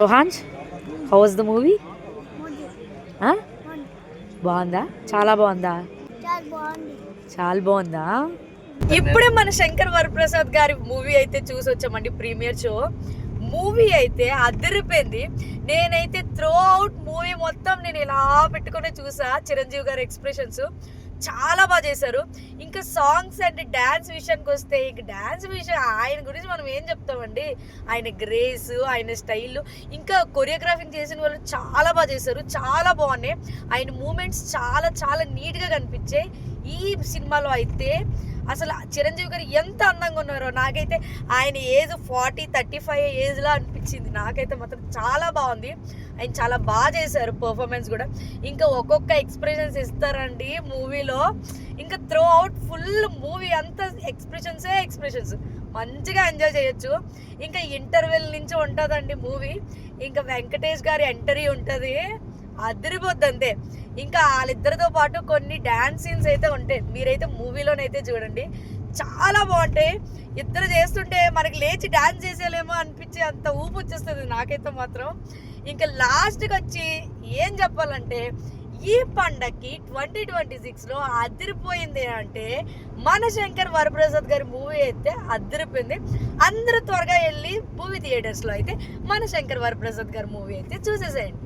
రోహాన్స్, how was the movie? బాగుందా? చాలా బాగుందా? చాలా బాగుందా? ఇప్పుడే మన శంకర్ వరప్రసాద్ గారి మూవీ అయితే చూసి వచ్చామండి, ప్రీమియర్ షో. మూవీ అయితే అదిరిపోయింది. నేనైతే త్రూ అవుట్ మూవీ మొత్తం నేను ఇలా పెట్టుకునే చూసా. చిరంజీవి గారి ఎక్స్ప్రెషన్స్ చాలా బాగా చేశారు. ఇంకా సాంగ్స్ అండ్ డ్యాన్స్ విషయానికి వస్తే, ఇక డ్యాన్స్ విషయం ఆయన గురించి మనం ఏం చెప్తామండి. ఆయన గ్రేస్, ఆయన స్టైల్, ఇంకా కొరియోగ్రాఫింగ్ చేసిన వాళ్ళు చాలా బాగా చేశారు. చాలా బాగున్నాయి. ఆయన మూమెంట్స్ చాలా చాలా నీట్గా కనిపించాయి. ఈ సినిమాలో అయితే అసలు చిరంజీవి గారు ఎంత అందంగా ఉన్నారో, నాకైతే ఆయన ఏజ్ 35 ఏజ్లా అనిపించింది. నాకైతే మాత్రం చాలా బాగుంది. ఆయన చాలా బాగా చేశారు పర్ఫార్మెన్స్ కూడా. ఇంకా ఒక్కొక్క ఎక్స్ప్రెషన్స్ ఇస్తారండి మూవీలో. ఇంకా త్రూ అవుట్ ఫుల్ మూవీ అంతా ఎక్స్ప్రెషన్స్ మంచిగా ఎంజాయ్ చేయొచ్చు. ఇంకా ఇంటర్వెల్ నుంచి ఉంటుందండి మూవీ. ఇంకా వెంకటేష్ గారి ఎంట్రీ ఉంటుంది, అదిరిపోద్ది అంతే. ఇంకా వాళ్ళిద్దరితో పాటు కొన్ని డ్యాన్స్ సీన్స్ అయితే ఉంటాయి. మీరైతే మూవీలోనైతే చూడండి, చాలా బాగుంటాయి. ఇద్దరు చేస్తుంటే మనకి లేచి డ్యాన్స్ చేసేలేమో అనిపించి అంత ఊపు వచ్చేస్తుంది నాకైతే మాత్రం. ఇంకా లాస్ట్కి వచ్చి ఏం చెప్పాలంటే, ఈ పండక్కి 2026లో అదిరిపోయింది అంటే మన శంకర్ వరప్రసాద్ గారి మూవీ అయితే అదిరిపోయింది. అందరూ త్వరగా వెళ్ళి మూవీ థియేటర్స్లో అయితే మన శంకర్ వరప్రసాద్ గారి మూవీ అయితే చూసేసేయండి.